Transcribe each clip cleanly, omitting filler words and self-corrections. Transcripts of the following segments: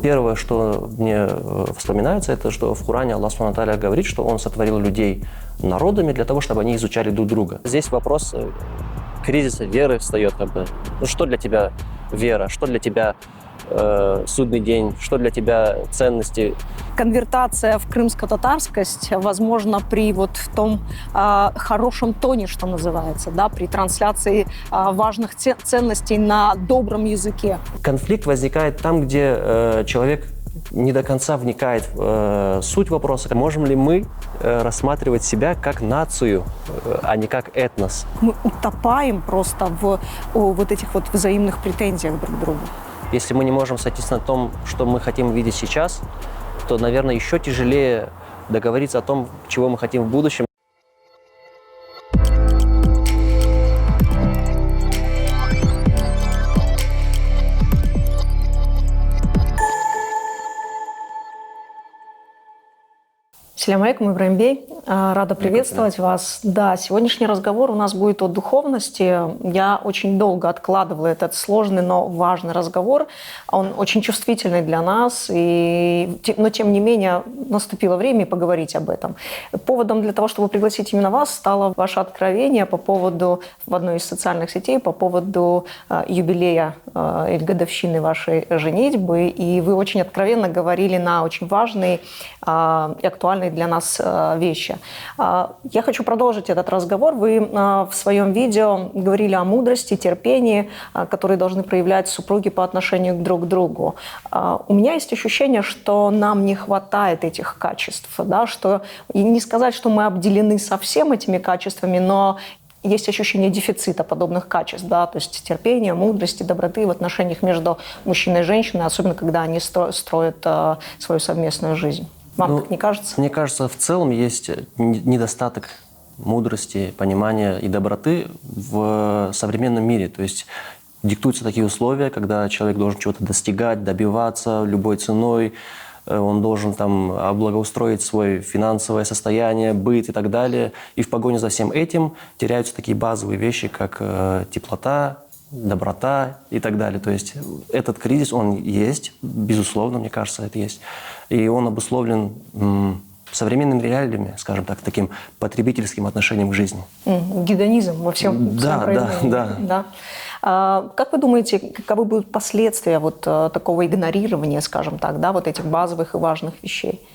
Первое, что мне вспоминается, это что в Коране Аллах Субхану ва Тааля говорит, что Он сотворил людей народами для того, чтобы они изучали друг друга. Здесь вопрос кризиса веры встает. Ну, что для тебя вера, что для тебя судный день, что для тебя ценности? Конвертация в крымско-татарскость возможно при вот в том хорошем тоне, что называется, да, при трансляции важных ценностей на добром языке. Конфликт возникает там, где человек не до конца вникает в суть вопроса. Можем ли мы рассматривать себя как нацию, а не как этнос? Мы утопаем просто в вот этих вот взаимных претензиях друг к другу. Если мы не можем сойтись на том, что мы хотим видеть сейчас, то, наверное, еще тяжелее договориться о том, чего мы хотим в будущем. Ассаляму алейкум, Ибрагим Бей. Рада приветствовать вас. Да, сегодняшний разговор у нас будет о духовности. Я очень долго откладывала этот сложный, но важный разговор. Он очень чувствительный для нас, но тем не менее наступило время поговорить об этом. Поводом для того, чтобы пригласить именно вас, стало ваше откровение по поводу, в одной из социальных сетей, по поводу юбилея или годовщины вашей женитьбы. И вы очень откровенно говорили на очень важные и актуальные для нас вещи. Я хочу продолжить этот разговор. Вы в своем видео говорили о мудрости, терпении, которые должны проявлять супруги по отношению друг к другу. У меня есть ощущение, что нам не хватает этих качеств. Да? Что, и не сказать, что мы обделены совсем этими качествами, но есть ощущение дефицита подобных качеств, да, то есть терпения, мудрости, доброты в отношениях между мужчиной и женщиной, особенно когда они строят свою совместную жизнь. Вам так не кажется? Мне кажется, в целом есть недостаток мудрости, понимания и доброты в современном мире. То есть диктуются такие условия, когда человек должен чего-то достигать, добиваться любой ценой, он должен там облагоустроить свое финансовое состояние, быт и так далее. И в погоне за всем этим теряются такие базовые вещи, как теплота, доброта и так далее. То есть этот кризис, он есть, безусловно, мне кажется, это есть. И он обусловлен современными реалиями, скажем так, таким потребительским отношением к жизни. Гедонизм во всем проявлении. Да. Как вы думаете, каковы будут последствия вот такого игнорирования, скажем так, да, вот этих базовых и важных вещей?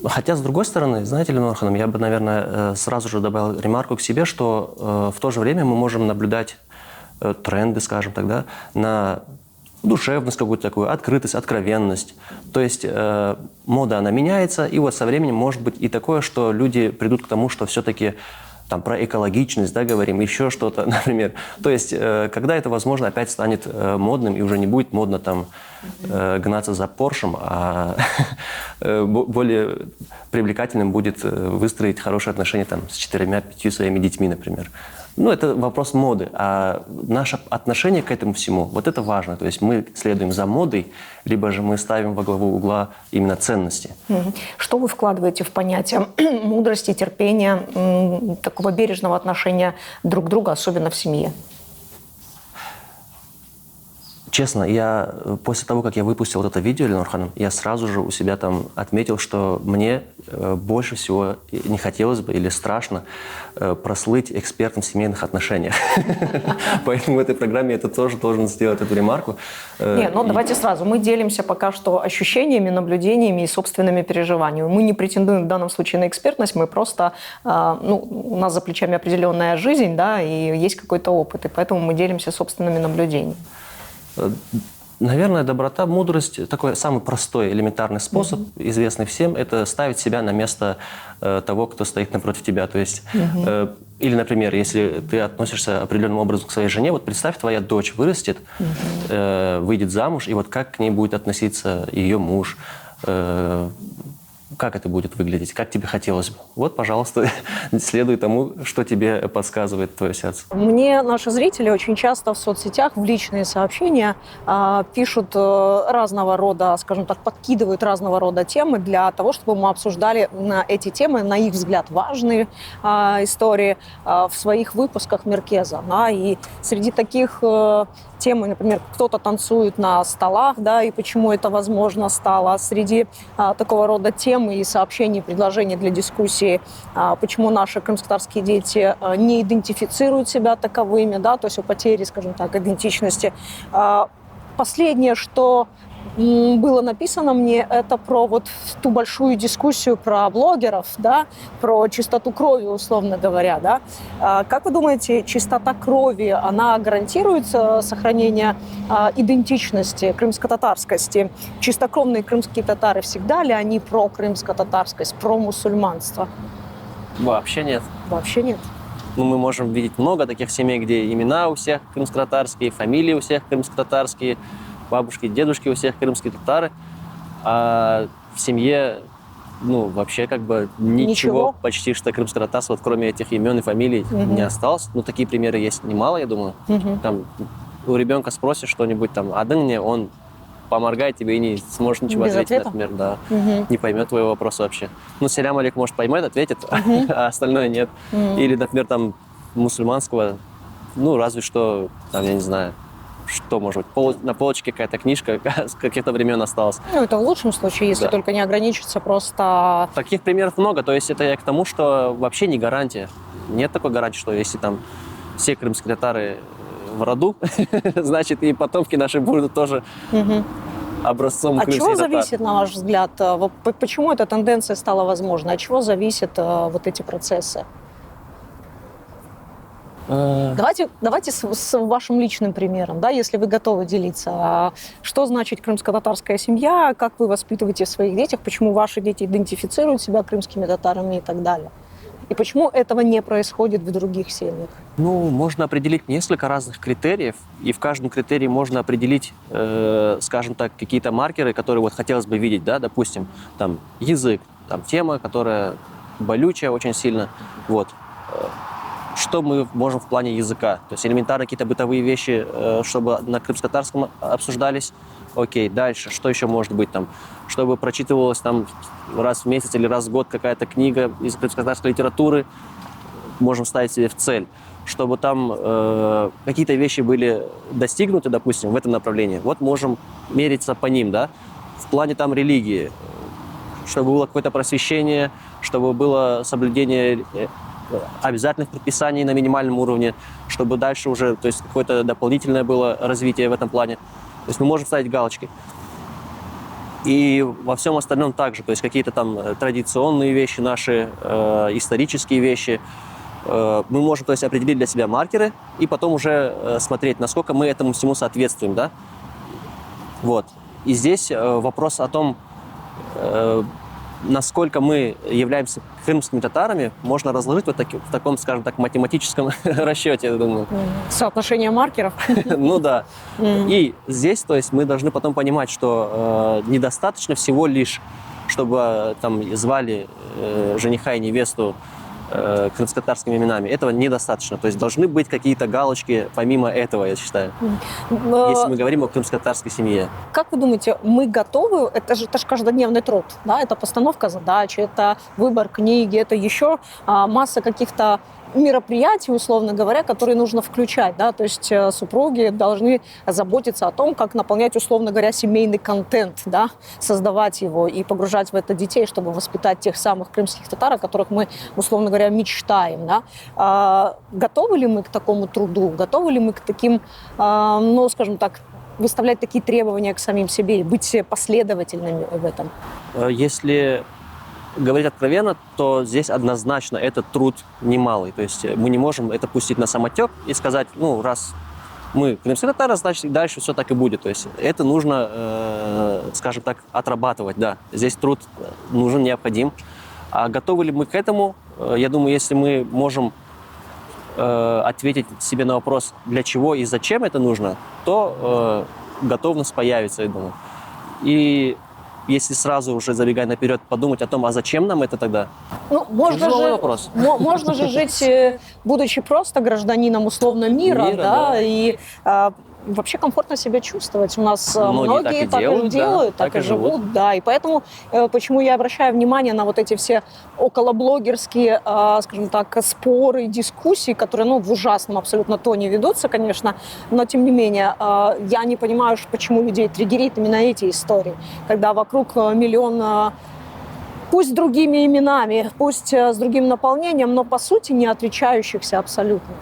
Хотя, с другой стороны, знаете, Ленор Ханым, я бы, наверное, сразу же добавил ремарку к себе, что в то же время мы можем наблюдать тренды, скажем так, да, на душевность какую-то такую, открытость, откровенность. То есть мода, она меняется, и вот со временем может быть и такое, что люди придут к тому, что все-таки там про экологичность, да, говорим, еще что-то, например. То есть когда это, возможно, опять станет модным, и уже не будет модно там гнаться за Поршем, а более привлекательным будет выстроить хорошие отношения там с 4-5 своими детьми, например. Ну, это вопрос моды, а наше отношение к этому всему, вот это важно. То есть мы следуем за модой, либо же мы ставим во главу угла именно ценности. Что вы вкладываете в понятие мудрости, терпения, такого бережного отношения друг к другу, особенно в семье? Честно, я после того, как я выпустил вот это видео, Ленор Ханым, я сразу же у себя там отметил, что мне больше всего не хотелось бы или страшно прослыть экспертом в семейных отношениях. Поэтому в этой программе я тоже должен сделать эту ремарку. Давайте сразу. Мы делимся пока что ощущениями, наблюдениями и собственными переживаниями. Мы не претендуем в данном случае на экспертность, мы просто, у нас за плечами определенная жизнь, да, и есть какой-то опыт, и поэтому мы делимся собственными наблюдениями. Наверное, доброта, мудрость, такой самый простой, элементарный способ, известный всем, это ставить себя на место того, кто стоит напротив тебя. То есть, или, например, если ты относишься определенным образом к своей жене, вот представь, твоя дочь вырастет, выйдет замуж, и вот как к ней будет относиться ее муж, как это будет выглядеть, как тебе хотелось бы. Вот, пожалуйста, следуй тому, что тебе подсказывает твое сердце. Мне наши зрители очень часто в соцсетях в личные сообщения пишут разного рода, скажем так, подкидывают разного рода темы для того, чтобы мы обсуждали на эти темы, на их взгляд, важные истории в своих выпусках Меркеза. Да, и среди таких темы, например, кто-то танцует на столах, да, и почему это возможно стало. Среди такого рода тем и сообщений, предложений для дискуссии, почему наши крымско-татарские дети не идентифицируют себя таковыми, да, то есть о потере, скажем так, идентичности. Последнее, что было написано мне, это про вот ту большую дискуссию про блогеров, да, про чистоту крови, условно говоря, да. Как вы думаете, чистота крови, она гарантирует сохранение идентичности, крымско-татарскости? Чистокровные крымские татары всегда ли они про крымско-татарскость, про мусульманство? Вообще нет. Вообще нет. Ну, мы можем видеть много таких семей, где имена у всех крымско-татарские, фамилии у всех крымско-татарские, бабушки, дедушки у всех крымские татары, а в семье, ну, вообще как бы ничего почти что крымско-татарского, вот, кроме этих имен и фамилий, не осталось. Ну, такие примеры есть немало, я думаю. Там у ребенка спросишь что-нибудь, там, один мне, он поморгает тебе и не сможет ничего без ответить, ответа? например, да. Не поймет твоего вопроса вообще. Ну, селям Алик, может, поймет, ответит, а остальное нет. Или, например, там, мусульманского, ну, разве что, там, я не знаю, что может быть, на полочке какая-то книжка с каких-то времен осталась. Ну, это в лучшем случае, если только не ограничиться просто... Таких примеров много, то есть это я к тому, что вообще не гарантия. Нет такой гарантии, что если там все крымские татары в роду, значит, и потомки наши будут тоже образцом крымских татар. От чего зависит, на ваш взгляд, почему эта тенденция стала возможной? От чего зависят вот эти процессы? Давайте с вашим личным примером, да, если вы готовы делиться. Что значит крымско-татарская семья, как вы воспитываете в своих детях, почему ваши дети идентифицируют себя крымскими татарами и так далее? И почему этого не происходит в других семьях? Ну, можно определить несколько разных критериев, и в каждом критерии можно определить, скажем так, какие-то маркеры, которые вот хотелось бы видеть, да, допустим, там язык, там тема, которая болючая очень сильно, вот. Что мы можем в плане языка? То есть элементарно какие-то бытовые вещи, чтобы на крымско-татарском обсуждались. Окей, дальше, что еще может быть там? Чтобы прочитывалась там раз в месяц или раз в год какая-то книга из крымско-татарской литературы, можем ставить себе в цель. Чтобы там какие-то вещи были достигнуты, допустим, в этом направлении. Вот можем мериться по ним, да? В плане там религии, чтобы было какое-то просвещение, чтобы было соблюдение обязательных предписаний на минимальном уровне, чтобы дальше уже, то есть какое-то дополнительное было развитие в этом плане. То есть мы можем ставить галочки. И во всем остальном также, то есть какие-то там традиционные вещи наши, исторические вещи. Мы можем, то есть, определить для себя маркеры и потом уже смотреть, насколько мы этому всему соответствуем, да? Вот. И здесь вопрос о том, насколько мы являемся крымскими татарами, можно разложить вот в таком, скажем так, математическом расчете, я думаю. Соотношение маркеров? Ну да. И здесь, то есть, мы должны потом понимать, что недостаточно всего лишь, чтобы там звали жениха и невесту крымско-татарскими именами. Этого недостаточно. То есть должны быть какие-то галочки помимо этого, я считаю. Если мы говорим о крымско-татарской семье. Как вы думаете, мы готовы? Это же каждодневный труд, да? Это постановка задач, это выбор книги, это еще масса каких-то мероприятий, условно говоря, которые нужно включать, да, то есть супруги должны заботиться о том, как наполнять, условно говоря, семейный контент, да, создавать его и погружать в это детей, чтобы воспитать тех самых крымских татар, о которых мы, условно говоря, мечтаем, да. Готовы ли мы к такому труду? Готовы ли мы к таким, ну, скажем так, выставлять такие требования к самим себе и быть последовательными в этом? Если говорить откровенно, то здесь однозначно этот труд немалый. То есть мы не можем это пустить на самотек и сказать, ну, раз мы крымские татары, значит, дальше все так и будет. То есть это нужно, скажем так, отрабатывать, да. Здесь труд нужен, необходим. А готовы ли мы к этому? Я думаю, если мы можем ответить себе на вопрос, для чего и зачем это нужно, то готовность появится, я думаю. И если сразу уже забегая наперед, подумать о том, а зачем нам это тогда? Ну, Тяжелый вопрос. Можно же жить, будучи просто гражданином условно мира, да, и вообще комфортно себя чувствовать. У нас многие так и делают, так и живут, да. И поэтому, почему я обращаю внимание на вот эти все околоблогерские, скажем так, споры, дискуссии, которые, ну, в ужасном абсолютно тоне ведутся, конечно, но тем не менее, я не понимаю, почему людей триггерит именно эти истории, когда вокруг миллион, пусть с другими именами, пусть с другим наполнением, но по сути не отличающихся абсолютно.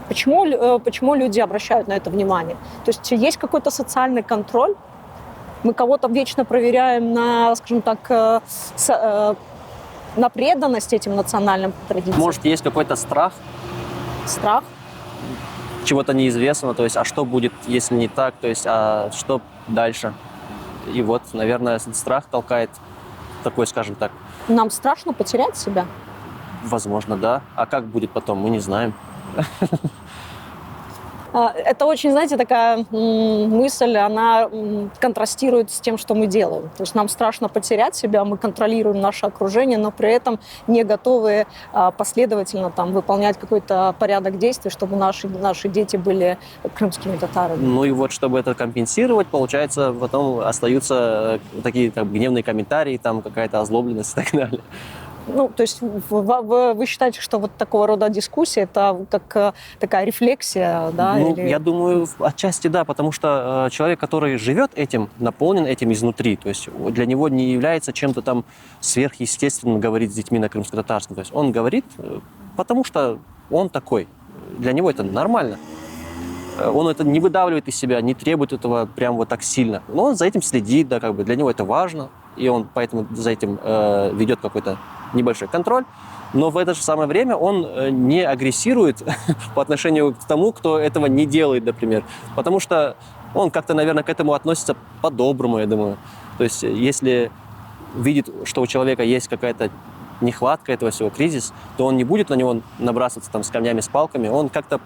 Почему люди обращают на это внимание? То есть есть какой-то социальный контроль, мы кого-то вечно проверяем на, скажем так, на преданность этим национальным традициям. Может, есть какой-то страх? Страх? Чего-то неизвестного, то есть, а что будет, если не так, то есть, а что дальше? И вот, наверное, страх толкает такой, скажем так. Нам страшно потерять себя? Возможно, да. А как будет потом, мы не знаем. Это очень, знаете, такая мысль, она контрастирует с тем, что мы делаем. То есть нам страшно потерять себя, мы контролируем наше окружение, но при этом не готовы последовательно там выполнять какой-то порядок действий, чтобы наши дети были крымскими татарами. Ну и вот, чтобы это компенсировать, получается, потом остаются такие там гневные комментарии, там какая-то озлобленность и так далее. Ну, то есть вы считаете, что вот такого рода дискуссия это как такая рефлексия, да? Ну, или... я думаю, отчасти да, потому что человек, который живет этим, наполнен этим изнутри, то есть для него не является чем-то там сверхъестественным говорить с детьми на крымско-татарском. То есть он говорит, потому что он такой. Для него это нормально. Он это не выдавливает из себя, не требует этого прям вот так сильно. Но он за этим следит, да, как бы для него это важно, и он поэтому за этим ведет какой-то небольшой контроль, но в это же самое время он не агрессирует по отношению к тому, кто этого не делает, например, потому что он как-то, наверное, к этому относится по-доброму, я думаю. То есть если видит, что у человека есть какая-то нехватка этого всего, кризис, то он не будет на него набрасываться там с камнями, с палками, он как-то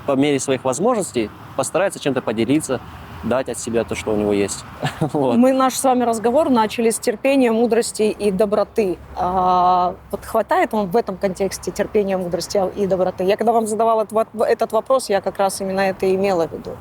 по мере своих возможностей постарается чем-то поделиться, дать от себя то, что у него есть. Вот. Мы наш с вами разговор начали с терпения, мудрости и доброты. Вот хватает вам в этом контексте терпения, мудрости и доброты? Я когда вам задавала этот вопрос, я как раз именно это и имела в виду.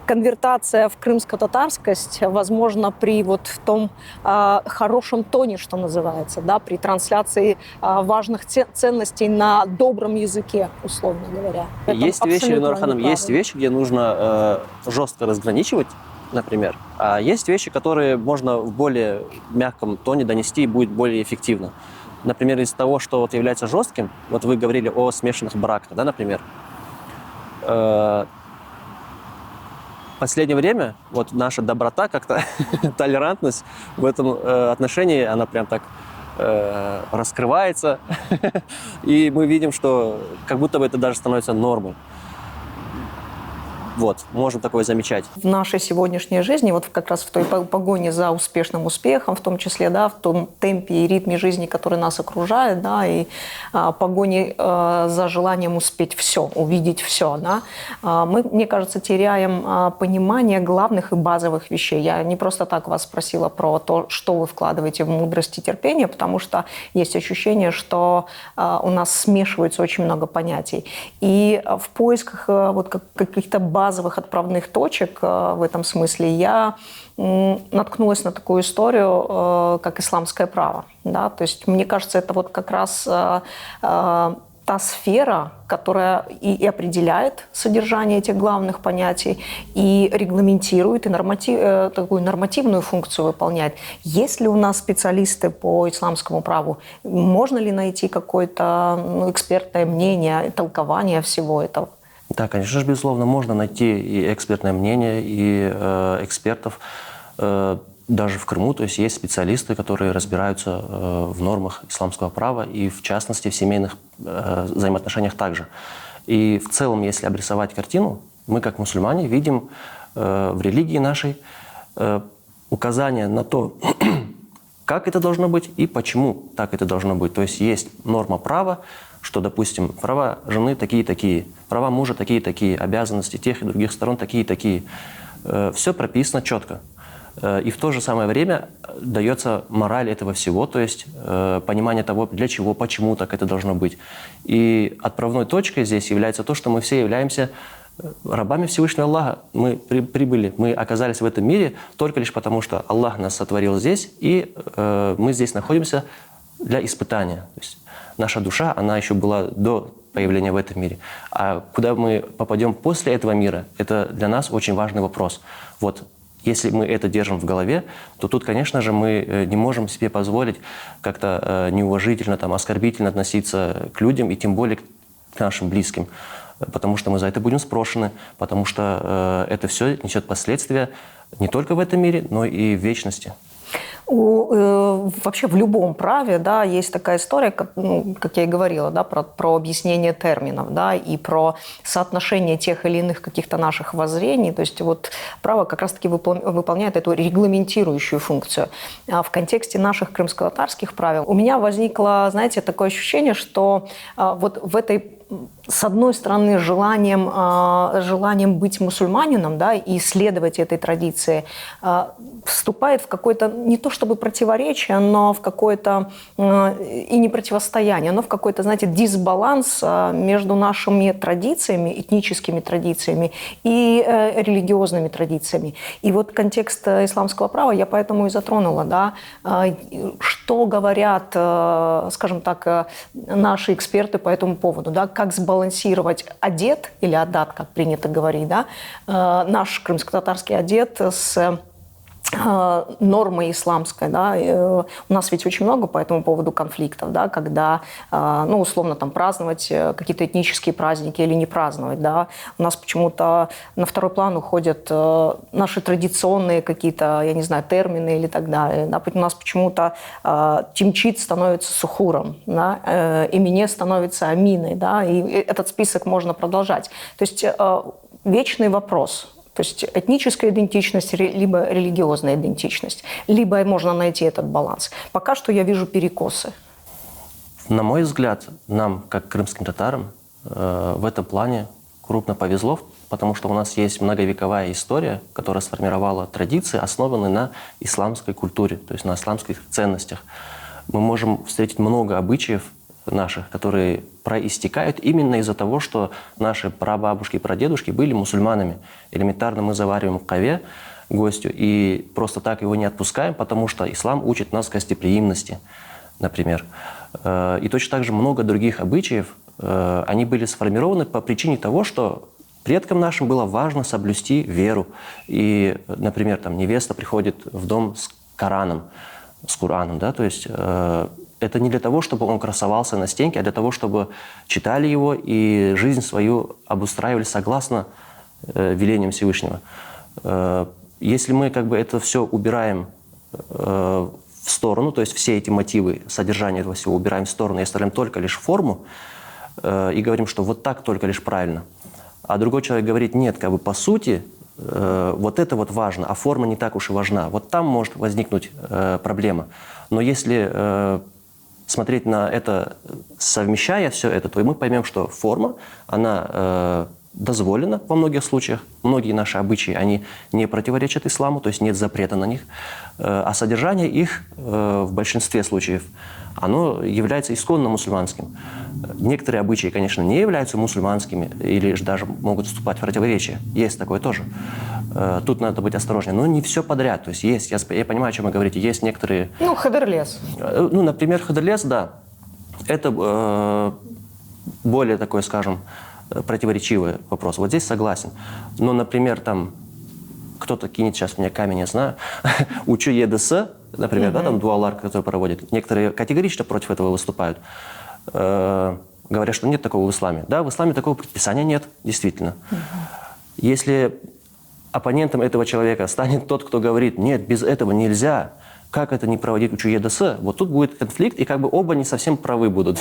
Конвертация в крымско-татарскость возможно при вот в том хорошем тоне, что называется, да, при трансляции важных ценностей на добром языке, условно говоря. Есть вещи, Ленора Ханым, есть вещи, где нужно жестко разграничивать, например, а есть вещи, которые можно в более мягком тоне донести и будет более эффективно. Например, из того, что вот является жестким, вот вы говорили о смешанных браках, да, например, в последнее время вот наша доброта, как-то толерантность в этом отношении, она прям так раскрывается. И мы видим, что как будто бы это даже становится нормой. Вот, можем такое замечать. В нашей сегодняшней жизни, вот как раз в той погоне за успешным успехом, в том числе, да, в том темпе и ритме жизни, который нас окружает, да, и погоне за желанием успеть все, увидеть все, да, мы, мне кажется, теряем понимание главных и базовых вещей. Я не просто так вас спросила про то, что вы вкладываете в мудрость и терпение, потому что есть ощущение, что у нас смешивается очень много понятий. И в поисках вот каких-то базовых отправных точек в этом смысле я наткнулась на такую историю, как исламское право. Да? То есть, мне кажется, это вот как раз та сфера, которая и определяет содержание этих главных понятий, и регламентирует, и такую нормативную функцию выполняет. Есть ли у нас специалисты по исламскому праву? Можно ли найти какое-то экспертное мнение, толкование всего этого? Да, конечно же, безусловно, можно найти и экспертное мнение, и экспертов даже в Крыму. То есть есть специалисты, которые разбираются в нормах исламского права и, в частности, в семейных взаимоотношениях также. И в целом, если обрисовать картину, мы, как мусульмане, видим в религии нашей указания на то, как это должно быть и почему так это должно быть. То есть есть норма права, что, допустим, права жены такие-такие, права мужа такие-такие, обязанности тех и других сторон такие-такие. Все прописано четко. И в то же самое время дается мораль этого всего, то есть понимание того, для чего, почему так это должно быть. И отправной точкой здесь является то, что мы все являемся рабами Всевышнего Аллаха. Мы прибыли, мы оказались в этом мире только лишь потому, что Аллах нас сотворил здесь, и мы здесь находимся для испытания. То есть наша душа, она еще была до появления в этом мире. А куда мы попадем после этого мира, это для нас очень важный вопрос. Вот. Если мы это держим в голове, то тут, конечно же, мы не можем себе позволить как-то неуважительно, там, оскорбительно относиться к людям и тем более к нашим близким, потому что мы за это будем спрошены, потому что это все несет последствия не только в этом мире, но и в вечности. Вообще в любом праве, да, есть такая история, как я и говорила, да, про объяснение терминов, да, и про соотношение тех или иных каких-то наших воззрений. То есть вот право как раз-таки выполняет эту регламентирующую функцию. А в контексте наших крымско-татарских правил у меня возникло, знаете, такое ощущение, что вот в этой, с одной стороны, желанием быть мусульманином, да, и следовать этой традиции, вступает в какое-то, не то чтобы противоречие, но в какое-то, и не противостояние, но в какой-то, знаете, дисбаланс между нашими традициями, этническими традициями и религиозными традициями. И вот контекст исламского права я поэтому и затронула, да, что говорят, скажем так, наши эксперты по этому поводу, да, как сбалансировать адет, или адат, как принято говорить, да, наш крымско-татарский адет с нормой исламской, да. У нас ведь очень много по этому поводу конфликтов, да, когда, ну, условно, там, праздновать какие-то этнические праздники или не праздновать, да. У нас почему-то на второй план уходят наши традиционные какие-то, я не знаю, термины или так далее. Да. У нас почему-то тимчит становится сухуром, да, имине становится аминой, да, и этот список можно продолжать. То есть вечный вопрос. То есть этническая идентичность, либо религиозная идентичность, либо можно найти этот баланс. Пока что я вижу перекосы. На мой взгляд, нам, как крымским татарам, в этом плане крупно повезло, потому что у нас есть многовековая история, которая сформировала традиции, основанные на исламской культуре, то есть на исламских ценностях. Мы можем встретить много обычаев наших, которые проистекают именно из-за того, что наши прабабушки и прадедушки были мусульманами. Элементарно мы завариваем каве гостю и просто так его не отпускаем, потому что ислам учит нас гостеприимности, например. И точно так же много других обычаев, они были сформированы по причине того, что предкам нашим было важно соблюсти веру. И, например, там невеста приходит в дом с Кораном, с Кораном, да, то есть это не для того, чтобы он красовался на стенке, а для того, чтобы читали его и жизнь свою обустраивали согласно велениям Всевышнего. Если мы как бы это все убираем в сторону, то есть все эти мотивы, содержание этого всего убираем в сторону и оставляем только лишь форму, и говорим, что вот так только лишь правильно, а другой человек говорит, нет, как бы по сути, вот это вот важно, а форма не так уж и важна. Вот там может возникнуть проблема. Но если смотреть на это, совмещая все это, то мы поймем, что форма, она дозволена во многих случаях. Многие наши обычаи, они не противоречат исламу, то есть нет запрета на них. А содержание их в большинстве случаев, оно является исконно мусульманским. Некоторые обычаи, конечно, не являются мусульманскими или же даже могут вступать в противоречие. Есть такое тоже. Тут надо быть осторожнее. Но не все подряд. То есть есть, я понимаю, о чем вы говорите, есть некоторые... Ну, хадерлес. Ну, например, хадерлес, да. Это более такой, скажем, противоречивый вопрос. Вот здесь согласен. Но, например, там кто-то кинет сейчас мне камень, я знаю, учу ЕДС, например, да, там дуалар, который проводит. Некоторые категорично против этого выступают. Говорят, что нет такого в исламе. Да, в исламе такого предписания нет, действительно. Если оппонентом этого человека станет тот, кто говорит, нет, без этого нельзя, как это не проводить учу ЕДС, вот тут будет конфликт, и как бы оба не совсем правы будут.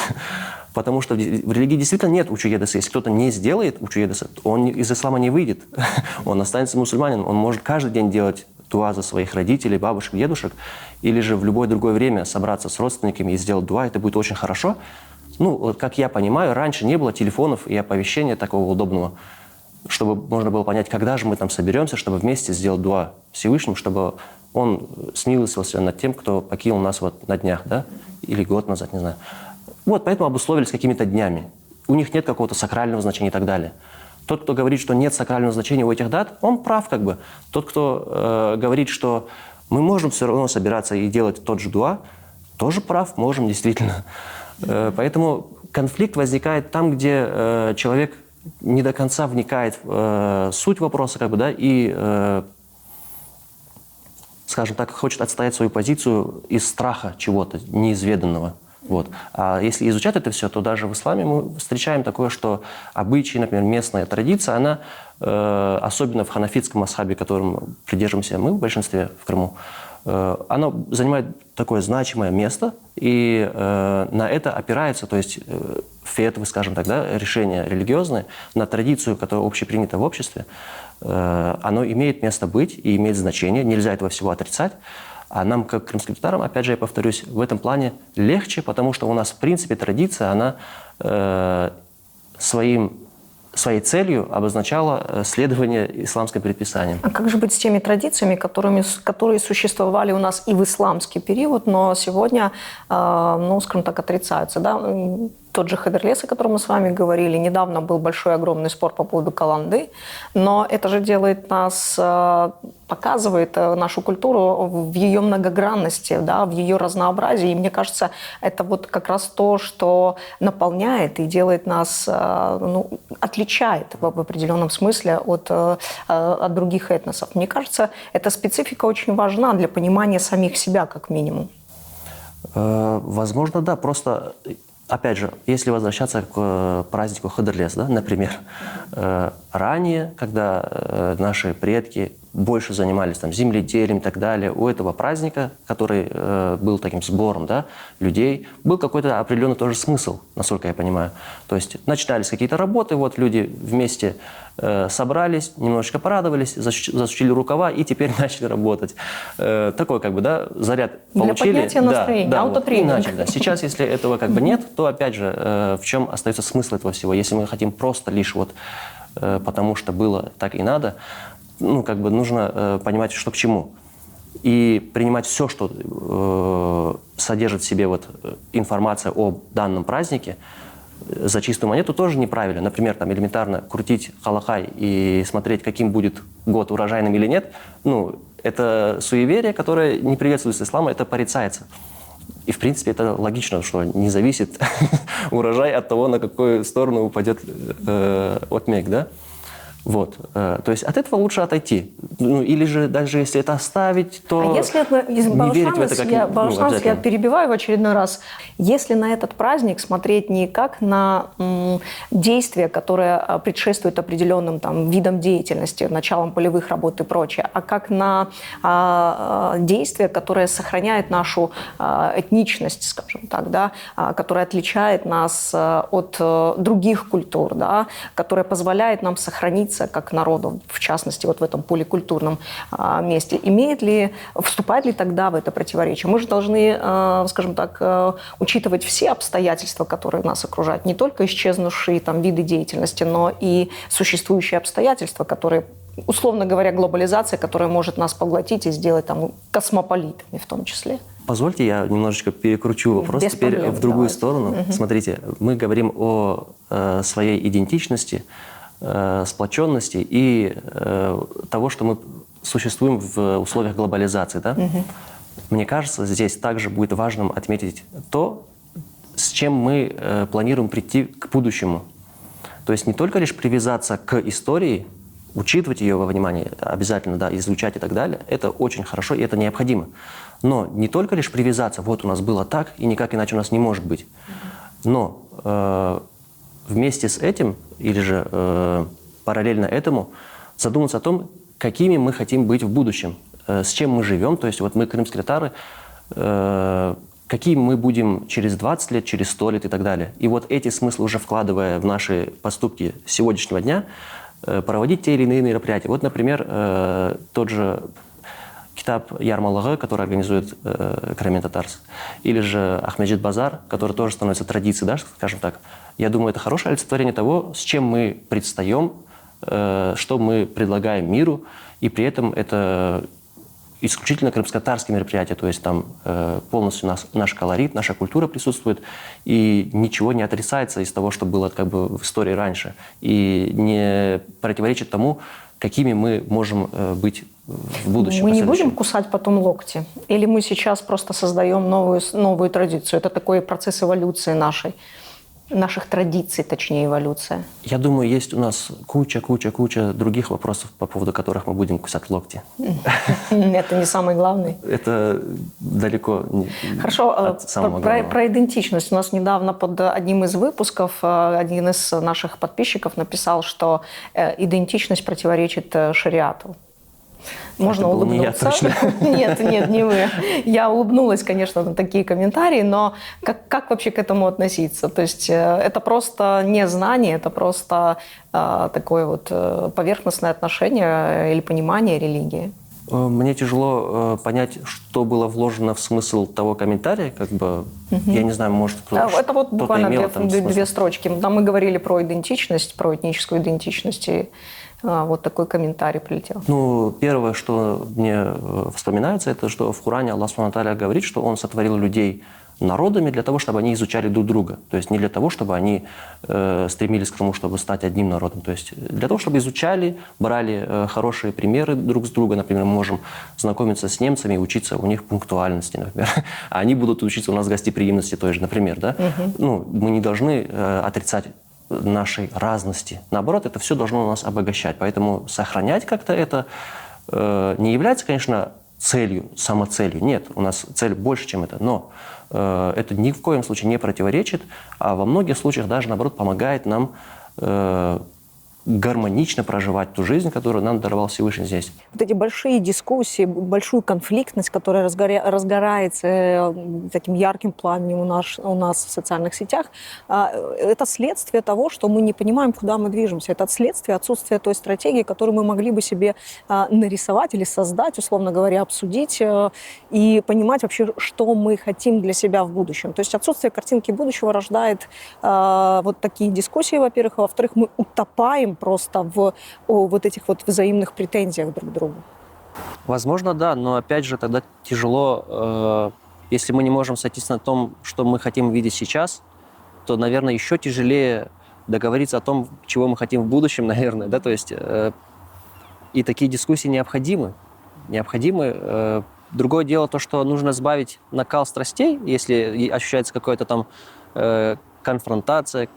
Потому что в религии действительно нет учу ЕДС. Если кто-то не сделает учу ЕДС, он из ислама не выйдет. Он останется мусульманином. Он может каждый день делать дуа за своих родителей, бабушек, дедушек, или же в любое другое время собраться с родственниками и сделать дуа. Это будет очень хорошо. Ну, вот как я понимаю, раньше не было телефонов и оповещения такого удобного, чтобы можно было понять, когда же мы там соберемся, чтобы вместе сделать дуа Всевышнему, чтобы он смилостивился над тем, кто покинул нас вот на днях, да, или год назад, не знаю. Вот, поэтому обусловились какими-то днями. У них нет какого-то сакрального значения и так далее. Тот, кто говорит, что нет сакрального значения у этих дат, он прав как бы. Тот, кто говорит, что мы можем все равно собираться и делать тот же дуа, тоже прав, можем действительно. Поэтому конфликт возникает там, где человек не до конца вникает в суть вопроса, как бы, да, и, скажем так, хочет отстоять свою позицию из страха чего-то неизведанного. Вот. А если изучать это все, то даже в исламе мы встречаем такое, что обычаи, например, местная традиция, она, особенно в ханафитском асхабе, которым придерживаемся мы в большинстве в Крыму, она занимает такое значимое место, и на это опирается, то есть фетвы, скажем так, да, решения религиозные, на традицию, которая общепринята в обществе, оно имеет место быть и имеет значение, нельзя этого всего отрицать. А нам, как крымским татарам, опять же, я повторюсь, в этом плане легче, потому что у нас, в принципе, традиция, она своей целью обозначала следование исламским предписаниям. А как же быть с теми традициями, которые существовали у нас и в исламский период, но сегодня, ну, скажем так, отрицаются, да? Тот же Хадерлес, о котором мы с вами говорили, недавно был большой огромный спор по поводу каланды, но это же делает нас, показывает нашу культуру в ее многогранности, да, в ее разнообразии. И мне кажется, это вот как раз то, что наполняет и делает нас, ну, отличает в определенном смысле от других этносов. Мне кажется, эта специфика очень важна для понимания самих себя, как минимум. Возможно, да, просто... Опять же, если возвращаться к празднику Хадерлес, да, например, ранее, когда наши предки больше занимались там, земледелием и так далее, у этого праздника, который был таким сбором, да, людей, был какой-то определенный тоже смысл, насколько я понимаю. То есть начинались какие-то работы, вот люди вместе собрались, немножечко порадовались, засучили рукава и теперь начали работать. Такой, как бы, да, заряд получили. Для поднятия настроения, да, аутотренинг. Вот, да. Сейчас, если этого как бы нет, то, опять же, в чем остается смысл этого всего? Если мы хотим просто лишь вот потому что было так и надо, ну, как бы нужно понимать, что к чему. И принимать все, что содержит в себе вот информация о данном празднике, за чистую монету тоже неправильно. Например, там элементарно крутить халахай и смотреть, каким будет год, урожайным или нет, ну, это суеверие, которое не приветствуется ислама, это порицается. И, в принципе, это логично, что не зависит урожай от того, на какую сторону упадет отмек, да? Вот. То есть от этого лучше отойти. Ну, или же даже если это оставить, то если это, не верить в это как я перебиваю в очередной раз. Если на этот праздник смотреть не как на действие, которое предшествует определенным там, видам деятельности, началом полевых работ и прочее, а как на действие, которое сохраняет нашу этничность, скажем так, да, которое отличает нас от других культур, да, которое позволяет нам сохраниться как народу, в частности, вот в этом поликультурном месте. Вступает ли тогда в это противоречие? Мы же должны, скажем так, учитывать все обстоятельства, которые нас окружают, не только исчезнувшие там виды деятельности, но и существующие обстоятельства, которые, условно говоря, глобализация, которая может нас поглотить и сделать там космополитами в том числе. Позвольте, я немножечко перекручу вопрос теперь в другую сторону. Смотрите, мы говорим о своей идентичности, сплоченности и того, что мы существуем в условиях глобализации. Да? Мне кажется, здесь также будет важным отметить то, с чем мы планируем прийти к будущему. То есть не только лишь привязаться к истории, учитывать ее во внимание, обязательно, да, изучать и так далее, это очень хорошо и это необходимо. Но не только лишь привязаться, вот у нас было так, и никак иначе у нас не может быть. Но вместе с этим, или же параллельно этому, задуматься о том, какими мы хотим быть в будущем, с чем мы живем. То есть вот мы, крымские татары, какие мы будем через 20 лет, через 100 лет и так далее. И вот эти смыслы уже вкладывая в наши поступки сегодняшнего дня, проводить те или иные мероприятия. Вот, например, тот же Китаб Ярмалығы, который организует Краймен Татарс, или же Ахмеджит Базар, который тоже становится традицией, да, скажем так. Я думаю, это хорошее олицетворение того, с чем мы предстаем, что мы предлагаем миру, и при этом это исключительно крымско-татарские мероприятия, то есть там полностью наш колорит, наша культура присутствует, и ничего не отрицается из того, что было как бы в истории раньше, и не противоречит тому, какими мы можем быть в будущем. Мы не будем кусать потом локти? Или мы сейчас просто создаем новую традицию? Это такой процесс эволюции наших традиций, точнее, эволюция. Я думаю, есть у нас куча других вопросов, по поводу которых мы будем кусать локти. Это не самый главный. Это далеко не Хорошо, от самого главного. Про идентичность. У нас недавно под одним из выпусков один из наших подписчиков написал, что идентичность противоречит шариату. Можно улыбнуться. Не я, точно. Нет, не вы. Я улыбнулась, конечно, на такие комментарии, но как вообще к этому относиться? То есть это просто не знание, это просто такое вот поверхностное отношение или понимание религии. Мне тяжело понять, что было вложено в смысл того комментария, как бы, я не знаю, может, кто-то Это вот буквально имел там две строчки. Там мы говорили про идентичность, про этническую идентичность, и вот такой комментарий прилетел. Ну, первое, что мне вспоминается, это что в Коране Аллах Субхану ва Тааля говорит, что Он сотворил людей народами для того, чтобы они изучали друг друга. То есть не для того, чтобы они стремились к тому, чтобы стать одним народом. То есть для того, чтобы изучали, брали хорошие примеры друг с друга. Например, мы можем знакомиться с немцами и учиться у них пунктуальности, например. А они будут учиться у нас гостеприимности той же, например. Да? Ну, мы не должны отрицать нашей разности. Наоборот, это все должно нас обогащать. Поэтому сохранять как-то это не является, конечно, целью, самоцелью. Нет, у нас цель больше, чем это. Но это ни в коем случае не противоречит, а во многих случаях даже, наоборот, помогает нам гармонично проживать ту жизнь, которую нам даровал Всевышний здесь. Вот эти большие дискуссии, большую конфликтность, которая разгорается таким ярким пламенем у нас в социальных сетях, это следствие того, что мы не понимаем, куда мы движемся. Это следствие отсутствия той стратегии, которую мы могли бы себе нарисовать или создать, условно говоря, обсудить и понимать вообще, что мы хотим для себя в будущем. То есть отсутствие картинки будущего рождает вот такие дискуссии, во-первых, а во-вторых, мы утопаем просто в вот этих вот взаимных претензиях друг к другу. Возможно, да, но опять же тогда тяжело, если мы не можем сойтись на том, что мы хотим видеть сейчас, то, наверное, еще тяжелее договориться о том, чего мы хотим в будущем, наверное, да, то есть и такие дискуссии необходимы. Другое дело то, что нужно сбавить накал страстей, если ощущается какая-то там конфронтация,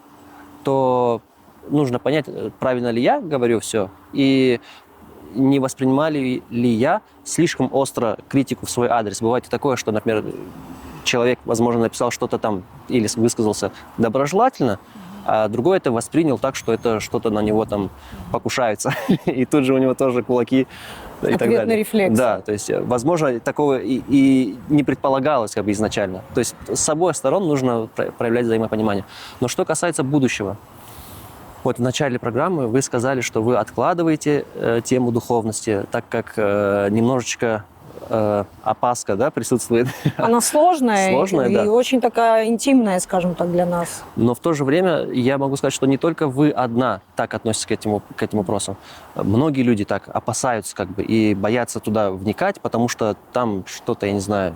то нужно понять, правильно ли я говорю все, и не воспринимали ли я слишком остро критику в свой адрес. Бывает и такое, что, например, человек, возможно, написал что-то там или высказался доброжелательно, а другой это воспринял так, что это что-то на него там покушается. И тут же у него тоже кулаки и так далее. Рефлекс. Да, то есть, возможно, такого и не предполагалось как бы изначально. То есть с обоих сторон нужно проявлять взаимопонимание. Но что касается будущего, вот в начале программы вы сказали, что вы откладываете тему духовности, так как немножечко опаска, да, присутствует. Она сложная, и да. очень такая интимная, скажем так, для нас. Но в то же время я могу сказать, что не только вы одна так относитесь к этим вопросам. Многие люди так опасаются как бы и боятся туда вникать, потому что там что-то, я не знаю,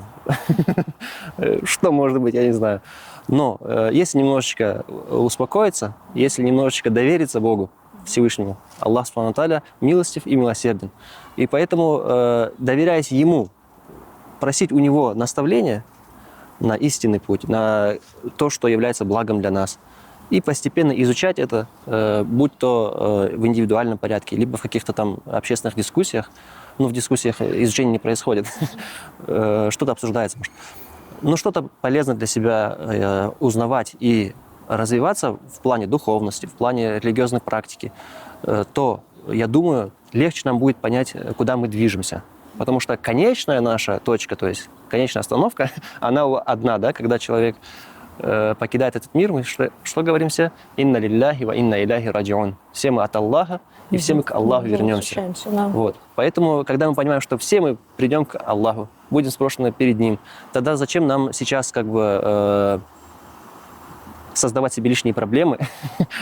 что может быть, я не знаю. Но если немножечко успокоиться, если немножечко довериться Богу, Всевышнему, Аллах Субхану ва Тааля милостив и милосерден. И поэтому, доверяясь Ему, просить у Него наставления на истинный путь, на то, что является благом для нас, и постепенно изучать это, будь то в индивидуальном порядке, либо в каких-то там общественных дискуссиях. Ну, в дискуссиях изучение не происходит, что-то обсуждается, может. Но что-то полезное для себя узнавать и развиваться в плане духовности, в плане религиозной практики, то, я думаю, легче нам будет понять, куда мы движемся. Потому что конечная наша точка, то есть конечная остановка, она одна, да, когда человек покидает этот мир, мы что говорим все? «Инна лилляхи ва инна иляхи раджиун». Все мы от Аллаха, и все мы к Аллаху вернемся. Да. Вот. Поэтому, когда мы понимаем, что все мы придем к Аллаху, будем спрошены перед Ним, тогда зачем нам сейчас как бы создавать себе лишние проблемы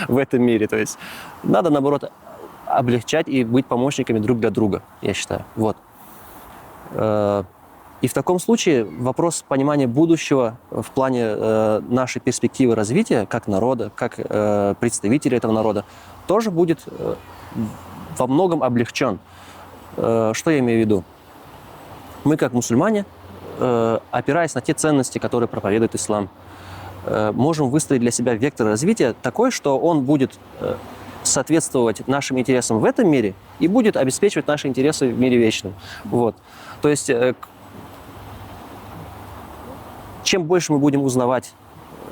в этом мире? То есть надо, наоборот, облегчать и быть помощниками друг для друга, я считаю. Вот. И в таком случае вопрос понимания будущего в плане нашей перспективы развития как народа, как представителей этого народа, тоже будет во многом облегчен. Что я имею в виду? Мы, как мусульмане, опираясь на те ценности, которые проповедует ислам, можем выстроить для себя вектор развития такой, что он будет соответствовать нашим интересам в этом мире и будет обеспечивать наши интересы в мире вечном. Вот. То есть, чем больше мы будем узнавать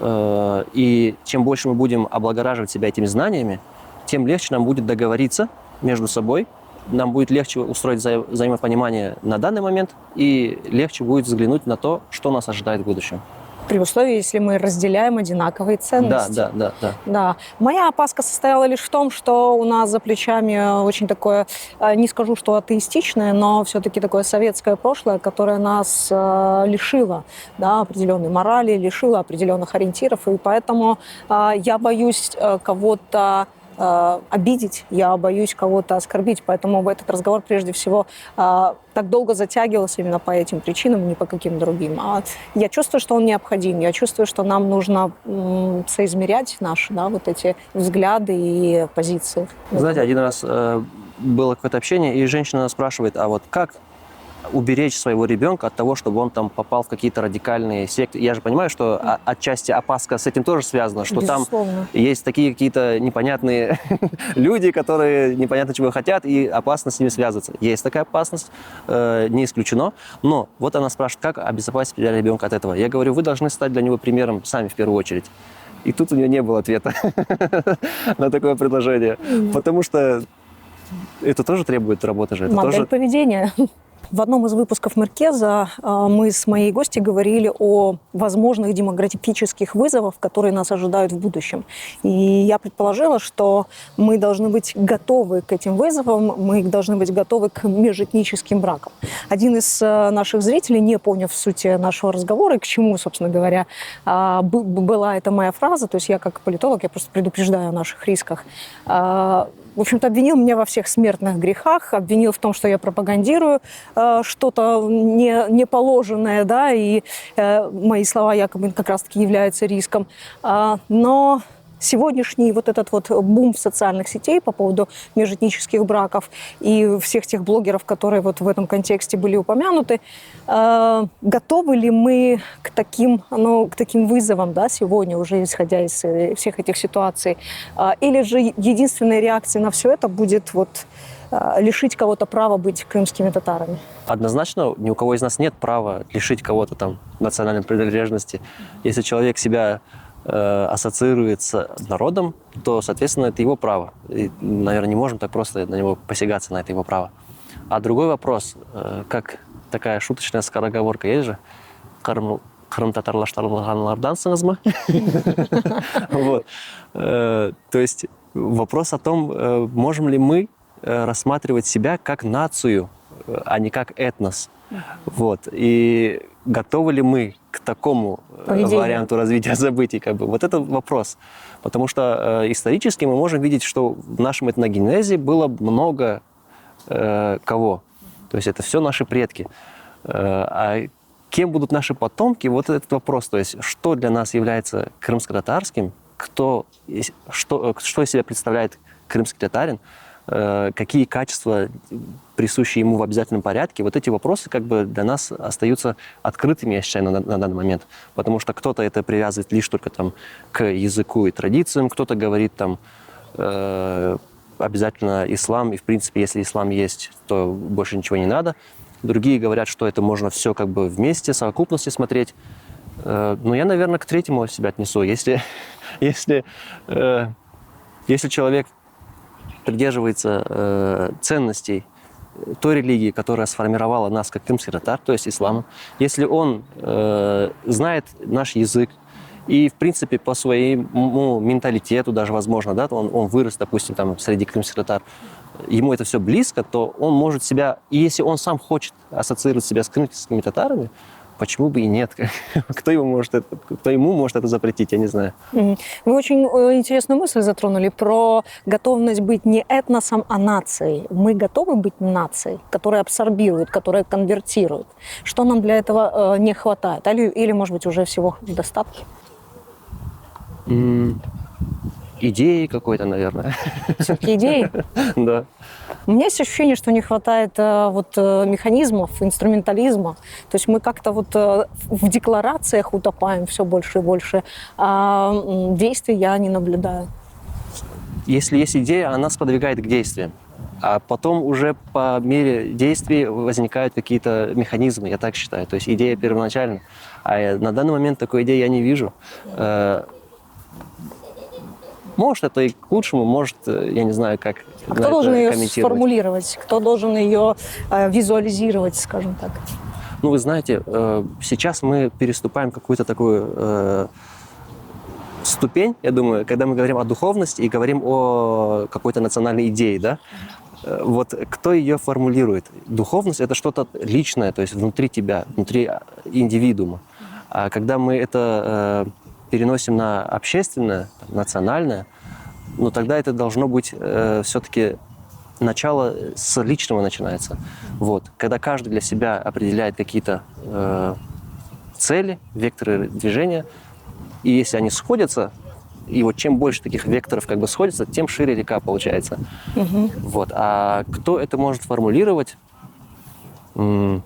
и чем больше мы будем облагораживать себя этими знаниями, тем легче нам будет договориться между собой, нам будет легче устроить взаимопонимание на данный момент и легче будет взглянуть на то, что нас ожидает в будущем. При условии, если мы разделяем одинаковые ценности. Да. Моя опаска состояла лишь в том, что у нас за плечами очень такое, не скажу, что атеистичное, но все-таки такое советское прошлое, которое нас лишило, да, определенной морали, лишило определенных ориентиров. И поэтому я боюсь кого-то обидеть, я боюсь кого-то оскорбить. Поэтому этот разговор прежде всего так долго затягивался именно по этим причинам, не по каким другим. А я чувствую, что он необходим. Я чувствую, что нам нужно соизмерять наши, да, вот эти взгляды и позиции. Знаете, один раз было какое-то общение, и женщина спрашивает, а вот как уберечь своего ребенка от того, чтобы он там попал в какие-то радикальные секты. Я же понимаю, что отчасти опаска с этим тоже связана, что Безусловно. Там есть такие какие-то непонятные люди, которые непонятно чего хотят, и опасно с ними связываться. Есть такая опасность, не исключено. Но вот она спрашивает, как обезопасить ребенка от этого. Я говорю, вы должны стать для него примером сами в первую очередь. И тут у нее не было ответа на такое предложение. Потому что это тоже требует работы же. Модель поведения. В одном из выпусков Маркеза мы с моей гостьей говорили о возможных демографических вызовах, которые нас ожидают в будущем. И я предположила, что мы должны быть готовы к этим вызовам, мы должны быть готовы к межэтническим бракам. Один из наших зрителей, не поняв сути нашего разговора и к чему, собственно говоря, была эта моя фраза, то есть я как политолог, я просто предупреждаю о наших рисках, в общем-то, обвинил меня во всех смертных грехах, обвинил в том, что я пропагандирую что-то неположенное, да, и мои слова якобы как раз-таки являются риском. Но сегодняшний вот этот вот бум в социальных сетей по поводу межэтнических браков и всех тех блогеров, которые вот в этом контексте были упомянуты, готовы ли мы к таким вызовам, да, сегодня уже исходя из всех этих ситуаций, или же единственная реакция на все это будет вот лишить кого-то права быть крымскими татарами? Однозначно, ни у кого из нас нет права лишить кого-то там национальной принадлежности. Если человек себя ассоциирует с народом, то, соответственно, это его право. И, наверное, не можем так просто на него посягаться, на это его право. А другой вопрос, как такая шуточная скороговорка есть же, Крым татарлаштырылганлардансыңызмы? Вот. То есть вопрос о том, можем ли мы рассматривать себя как нацию, а не как этнос. Вот. И готовы ли мы к такому варианту развития событий? Как бы. Вот это вопрос. Потому что исторически мы можем видеть, что в нашем этногенезе было много кого. То есть это все наши предки. А кем будут наши потомки? Вот этот вопрос. То есть что для нас является крымско-татарским? Что из себя представляет крымский татарин? Какие качества присущи ему в обязательном порядке, вот эти вопросы как бы для нас остаются открытыми, я считаю, на данный момент. Потому что кто-то это привязывает лишь только там, к языку и традициям, кто-то говорит там обязательно ислам, и в принципе, если ислам есть, то больше ничего не надо. Другие говорят, что это можно все как бы вместе, в совокупности смотреть. Но я, наверное, к третьему себя отнесу. Если человек придерживается ценностей той религии, которая сформировала нас как крымский татар, то есть ислама, если он знает наш язык и, в принципе, по своему менталитету даже, возможно, да, он вырос, допустим, там, среди крымских татар, ему это все близко, то он может себя, и если он сам хочет ассоциировать себя с крымскими татарами, почему бы и нет? Кто ему может это запретить, я не знаю. Вы очень интересную мысль затронули про готовность быть не этносом, а нацией. Мы готовы быть нацией, которая абсорбирует, которая конвертирует. Что нам для этого не хватает? Или может быть, уже всего в достатке? Идеи какой-то, наверное. Все-таки идеи? Да. У меня есть ощущение, что не хватает механизмов, инструментализма. То есть мы как-то в декларациях утопаем все больше и больше, а действий я не наблюдаю. Если есть идея, она сподвигает к действиям. А потом уже по мере действий возникают какие-то механизмы, я так считаю. То есть идея первоначальна. А на данный момент такой идеи я не вижу. Может, это и к лучшему, может, я не знаю, как А кто должен ее сформулировать? Кто должен ее визуализировать, скажем так? Ну, вы знаете, сейчас мы переступаем какую-то такую ступень, я думаю, когда мы говорим о духовности и говорим о какой-то национальной идее, да? Вот кто ее формулирует? Духовность – это что-то личное, то есть внутри тебя, внутри индивидуума. А когда мы это переносим на общественное, национальное, ну тогда это должно быть все-таки начало с личного начинается. Вот. Когда каждый для себя определяет какие-то цели, векторы движения, и если они сходятся, и вот чем больше таких векторов как бы сходятся, тем шире река получается. Угу. Вот. А кто это может формулировать? Мне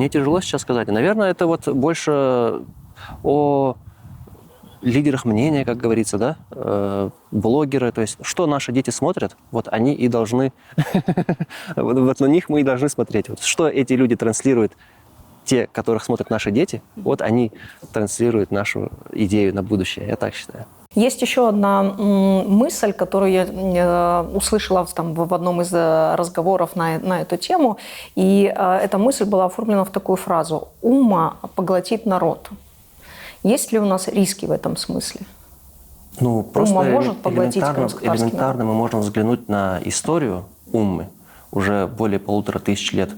тяжело сейчас сказать. Наверное, это вот больше о лидерах мнения, как говорится, да, блогеры, то есть что наши дети смотрят, вот они и должны, вот на них мы и должны смотреть. Вот что эти люди транслируют, те, которых смотрят наши дети, вот они транслируют нашу идею на будущее, я так считаю. Есть еще одна мысль, которую я услышала в одном из разговоров на эту тему, и эта мысль была оформлена в такую фразу: «Ума поглотит народ». Есть ли у нас риски в этом смысле? Ну, просто может поглотить элементарно мы можем взглянуть на историю Уммы уже более 1500 лет.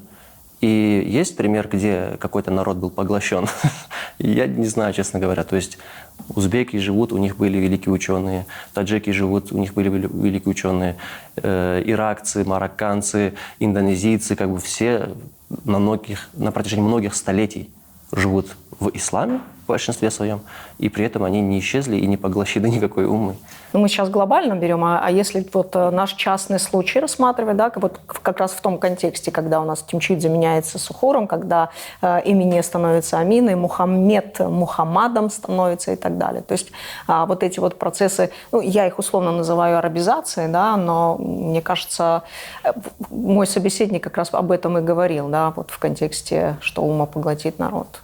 И есть пример, где какой-то народ был поглощен. Я не знаю, честно говоря. То есть узбеки живут, у них были великие ученые, таджики живут, у них были великие ученые, иракцы, марокканцы, индонезийцы, как бы все на протяжении многих столетий живут в исламе в большинстве своем, и при этом они не исчезли и не поглощены никакой Уммой. Ну, мы сейчас глобально берем, а если вот наш частный случай рассматривать, да, вот как раз в том контексте, когда у нас Тимчит заменяется Сухором, когда Эмине становится Аминой, Мухаммед Мухаммадом становится и так далее. То есть вот эти вот процессы, ну, я их условно называю арабизацией, да, но мне кажется, мой собеседник как раз об этом и говорил, да, вот в контексте, что ума поглотит народ.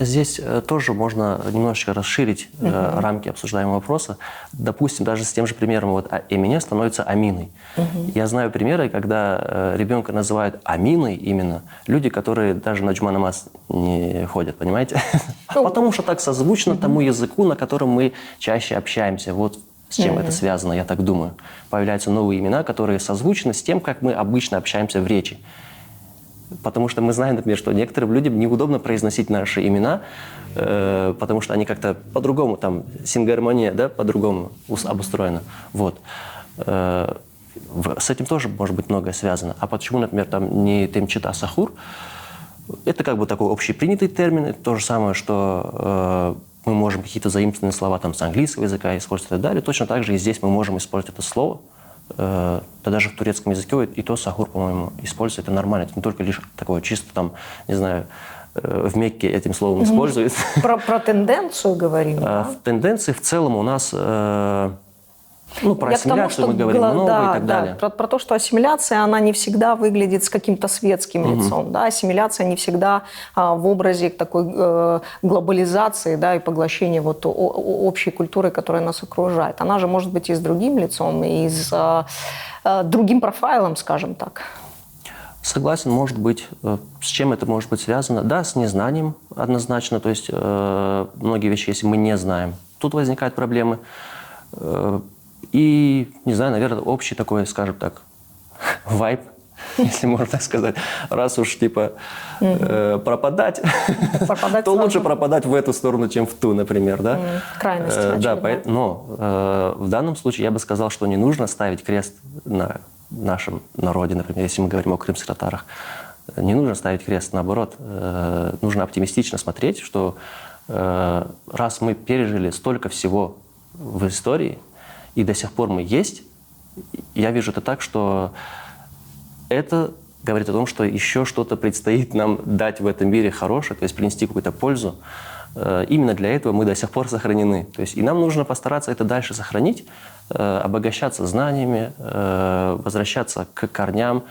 Здесь тоже можно немножечко расширить рамки обсуждаемого вопроса. Допустим, даже с тем же примером вот Эмине становится Аминой. Я знаю примеры, когда ребенка называют Аминой именно люди, которые даже на джума намаз не ходят, понимаете? Потому что так созвучно тому языку, на котором мы чаще общаемся. Вот с чем это связано, я так думаю. Появляются новые имена, которые созвучны с тем, как мы обычно общаемся в речи. Потому что мы знаем, например, что некоторым людям неудобно произносить наши имена, потому что они как-то по-другому, там, сингармония, да, по-другому обустроена. Вот. С этим тоже может быть многое связано. А почему, например, там не Тимчит, а Сахур? Это как бы такой общепринятый термин. Это то же самое, что мы можем какие-то заимствованные слова там, с английского языка использовать и так далее. Точно так же и здесь мы можем использовать это слово. Да даже в турецком языке и то Сахур, по-моему, используется, это нормально. Это не только лишь такое чисто там, не знаю, в Мекке этим словом используют. Про тенденцию говорим, да? В тенденции в целом у нас, ну, про ассимиляцию мы говорим много и так далее. Про то, что ассимиляция, она не всегда выглядит с каким-то светским лицом. Да? Ассимиляция не всегда в образе такой глобализации, да, и поглощения вот общей культуры, которая нас окружает. Она же может быть и с другим лицом, и с другим профайлом, скажем так. Согласен, может быть. С чем это может быть связано? Да, с незнанием однозначно. То есть многие вещи, если мы не знаем, тут возникают проблемы. И, не знаю, наверное, общий такой, скажем так, вайб если можно так сказать. Раз уж типа пропадать, Пропадать то лучше сразу. пропадать в эту сторону, чем в ту, например, да? Крайность, Да, очевидно. но в данном случае я бы сказал, что не нужно ставить крест на нашем народе, например, если мы говорим о крымских татарах. Не нужно ставить крест, наоборот. Нужно оптимистично смотреть, что раз мы пережили столько всего в истории, и до сих пор мы есть, я вижу это так, что это говорит о том, что еще что-то предстоит нам дать в этом мире хорошее, то есть принести какую-то пользу. Именно для этого мы до сих пор сохранены. То есть и нам нужно постараться это дальше сохранить, обогащаться знаниями, возвращаться к корням,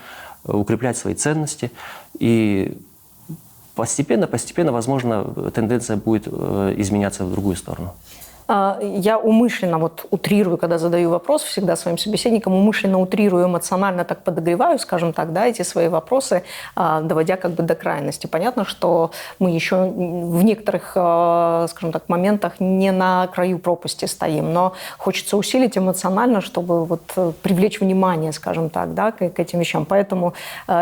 укреплять свои ценности. И постепенно, возможно, тенденция будет изменяться в другую сторону. Я умышленно вот утрирую, когда задаю вопрос всегда своим собеседникам, умышленно утрирую, эмоционально так подогреваю, скажем так, да, эти свои вопросы, доводя как бы до крайности. Понятно, что мы еще в некоторых, скажем так, моментах не на краю пропасти стоим, но хочется усилить эмоционально, чтобы вот привлечь внимание, скажем так, да, к этим вещам. Поэтому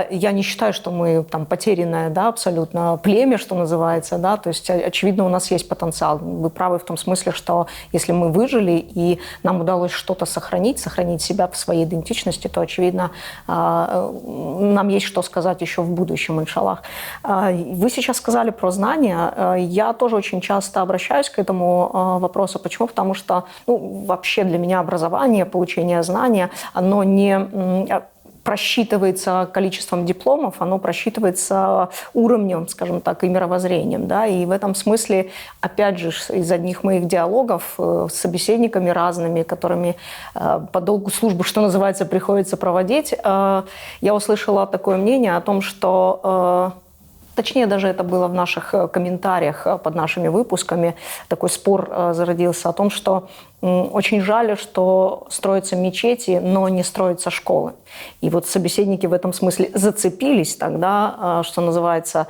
я не считаю, что мы там потерянное, да, абсолютно племя, что называется, да, то есть очевидно у нас есть потенциал. Вы правы в том смысле, что если мы выжили и нам удалось что-то сохранить себя в своей идентичности, то, очевидно, нам есть что сказать еще в будущем, иншаллах. Вы сейчас сказали про знания. Я тоже очень часто обращаюсь к этому вопросу. Почему? Потому что вообще для меня образование, получение знания, оно не просчитывается количеством дипломов, оно просчитывается уровнем, скажем так, и мировоззрением. Да? И в этом смысле, опять же, из одних моих диалогов с собеседниками разными, которыми по долгу службы, что называется, приходится проводить, я услышала такое мнение о том, что... Точнее, даже это было в наших комментариях под нашими выпусками. Такой спор зародился о том, что очень жаль, что строятся мечети, но не строятся школы. И вот собеседники в этом смысле зацепились тогда, что называется,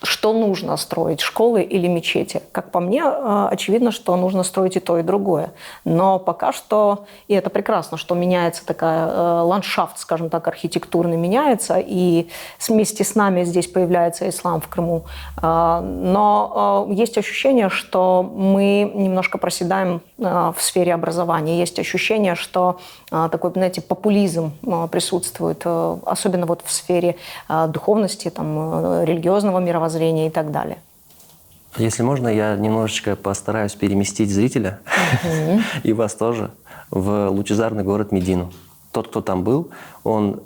что нужно строить, школы или мечети? Как по мне, очевидно, что нужно строить и то, и другое. Но пока что, и это прекрасно, что меняется такая ландшафт, скажем так, архитектурный меняется, и вместе с нами здесь появляется ислам в Крыму. Но есть ощущение, что мы немножко проседаем в сфере образования. Есть ощущение, что такой, знаете, популизм присутствует, особенно вот в сфере духовности, там, религиозного мировоззрения и так далее. Если можно, я немножечко постараюсь переместить зрителя и вас тоже в лучезарный город Медину. Тот, кто там был, он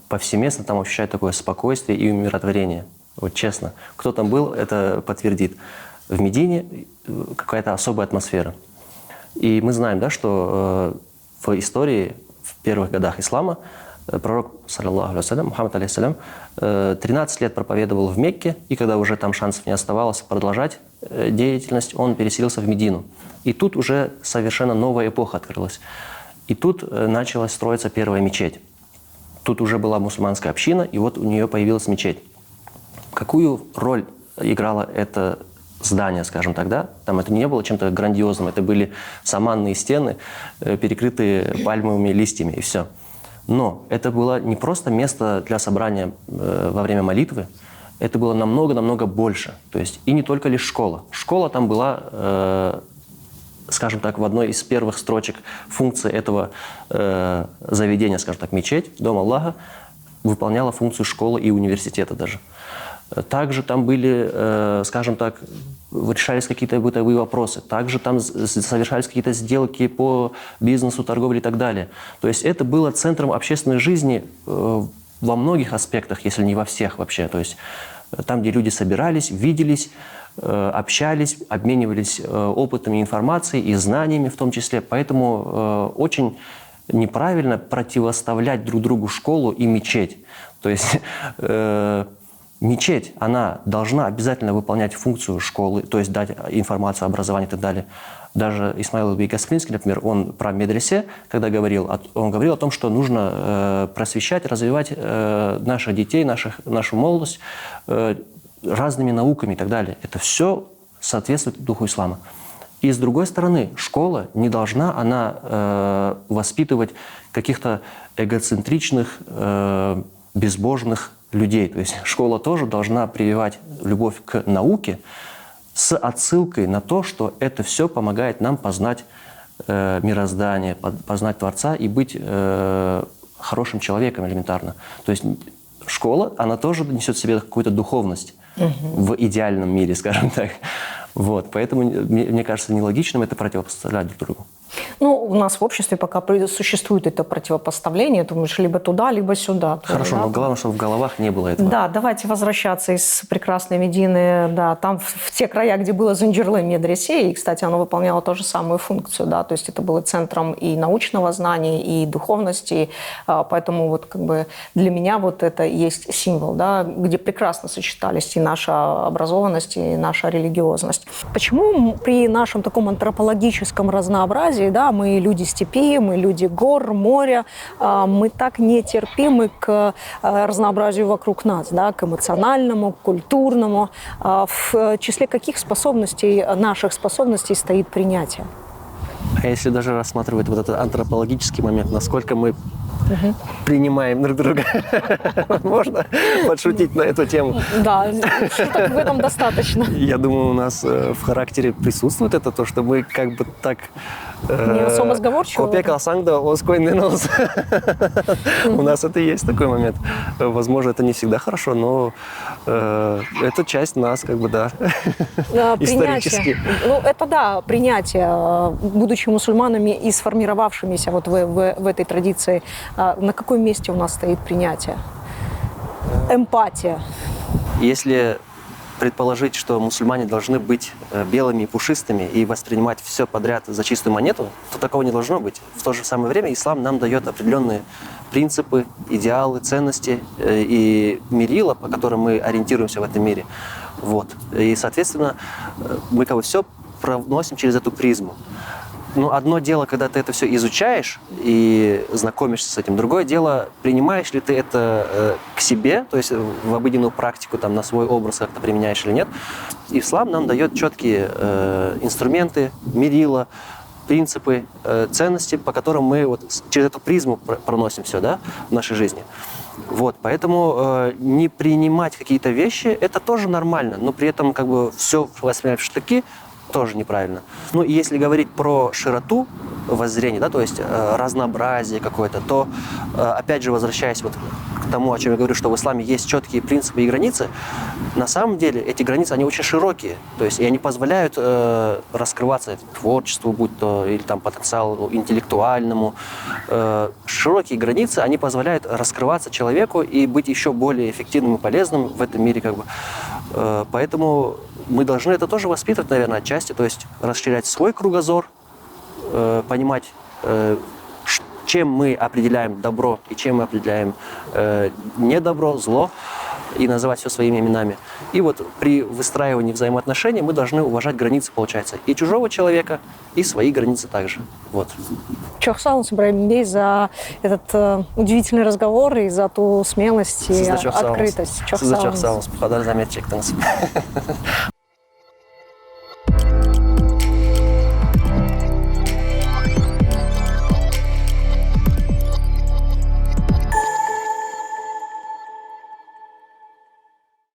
повсеместно там ощущает такое спокойствие и умиротворение. Вот честно. Кто там был, это подтвердит. В Медине какая-то особая атмосфера. И мы знаем, да, что в истории, в первых годах ислама, пророк, саллаллаху алейхи Мухаммад алейхиссалям, 13 лет проповедовал в Мекке, и когда уже там шансов не оставалось продолжать деятельность, он переселился в Медину. И тут уже совершенно новая эпоха открылась. И тут началась строиться первая мечеть. Тут уже была мусульманская община, и вот у нее появилась мечеть. Какую роль играло это здание, скажем так, да? Там это не было чем-то грандиозным, это были саманные стены, перекрытые пальмовыми листьями, и все. Но это было не просто место для собрания во время молитвы, это было намного-намного больше. То есть и не только лишь школа. Школа там была, скажем так, в одной из первых строчек функции этого заведения, скажем так, мечеть, Дом Аллаха, выполняла функцию школы и университета даже. Также там были, скажем так, решались какие-то бытовые вопросы. Также там совершались какие-то сделки по бизнесу, торговле и так далее. То есть это было центром общественной жизни во многих аспектах, если не во всех вообще. То есть там, где люди собирались, виделись, общались, обменивались опытом и информацией, и знаниями в том числе. Поэтому очень неправильно противоставлять друг другу школу и мечеть. То есть... Мечеть, она должна обязательно выполнять функцию школы, то есть дать информацию, образование и так далее. Даже Исмаил Бей Касплинский, например, он про медресе, когда говорил, он говорил о том, что нужно просвещать, развивать наших детей, нашу молодость разными науками и так далее. Это все соответствует духу ислама. И с другой стороны, школа не должна воспитывать каких-то эгоцентричных, безбожных людей. То есть школа тоже должна прививать любовь к науке с отсылкой на то, что это все помогает нам познать мироздание, познать Творца и быть хорошим человеком элементарно. То есть школа, она тоже несет в себе какую-то духовность в идеальном мире, скажем так. Вот. Поэтому, мне кажется, нелогичным это противопоставлять друг другу. Ну, у нас в обществе пока существует это противопоставление, думаешь, либо туда, либо сюда. Хорошо, да? но главное, чтобы в головах не было этого. Да, давайте возвращаться из прекрасной Медины, да, там в те края, где было Зинджирлы медресе, и, кстати, оно выполняло ту же самую функцию, да, то есть это было центром и научного знания, и духовности, поэтому вот как бы для меня вот это и есть символ, да, где прекрасно сочетались и наша образованность, и наша религиозность. Почему при нашем таком антропологическом разнообразии, да, мы люди степи, мы люди гор, моря, мы так нетерпимы к разнообразию вокруг нас, да, к эмоциональному, к культурному. В числе каких способностей, наших способностей стоит принятие? А если даже рассматривать вот этот антропологический момент, насколько мы принимаем друг друга, можно подшутить на эту тему? Да, шуток в этом достаточно. Я думаю, у нас в характере присутствует это, то, что мы как бы так... Не особо сговорчивы. Копия калсангда, оскойный нос. У нас это есть такой момент. Возможно, это не всегда хорошо, но это часть нас, как бы, да, исторически. Ну, это да, принятие, будучи мусульманами и сформировавшимися вот в этой традиции, на каком месте у нас стоит принятие? Эмпатия. Если предположить, что мусульмане должны быть белыми и пушистыми и воспринимать все подряд за чистую монету, то такого не должно быть. В то же самое время ислам нам дает определенные принципы, идеалы, ценности и мерила, по которым мы ориентируемся в этом мире. Вот. И, соответственно, мы как бы все проносим через эту призму. Но одно дело, когда ты это все изучаешь и знакомишься с этим. Другое дело, принимаешь ли ты это к себе, то есть в обыденную практику, там, на свой образ как-то применяешь или нет. Ислам нам дает четкие инструменты, мерила, принципы, ценности, по которым мы вот через эту призму проносим все, да, в нашей жизни. Вот, поэтому не принимать какие-то вещи – это тоже нормально, но при этом как бы все воспринимать в штыки – тоже неправильно. Ну и если говорить про широту воззрения, да, то есть разнообразие какое-то, то, опять же, возвращаясь вот к тому, о чем я говорю, что в исламе есть четкие принципы и границы, на самом деле эти границы, они очень широкие, то есть и они позволяют раскрываться творчеству, будь то или там потенциалу интеллектуальному. Широкие границы, они позволяют раскрываться человеку и быть еще более эффективным и полезным в этом мире, как бы. Поэтому мы должны это тоже воспитывать, наверное, отчасти, то есть расширять свой кругозор, понимать, чем мы определяем добро и чем мы определяем недобро, зло, и называть все своими именами. И вот при выстраивании взаимоотношений мы должны уважать границы, получается, и чужого человека, и свои границы также. Вот. Çok sağ olun Ибрahим Бей за этот удивительный разговор и за ту смелость и открытость. Siz de çok sağ olun. Bu kadar zahmet çektiniz.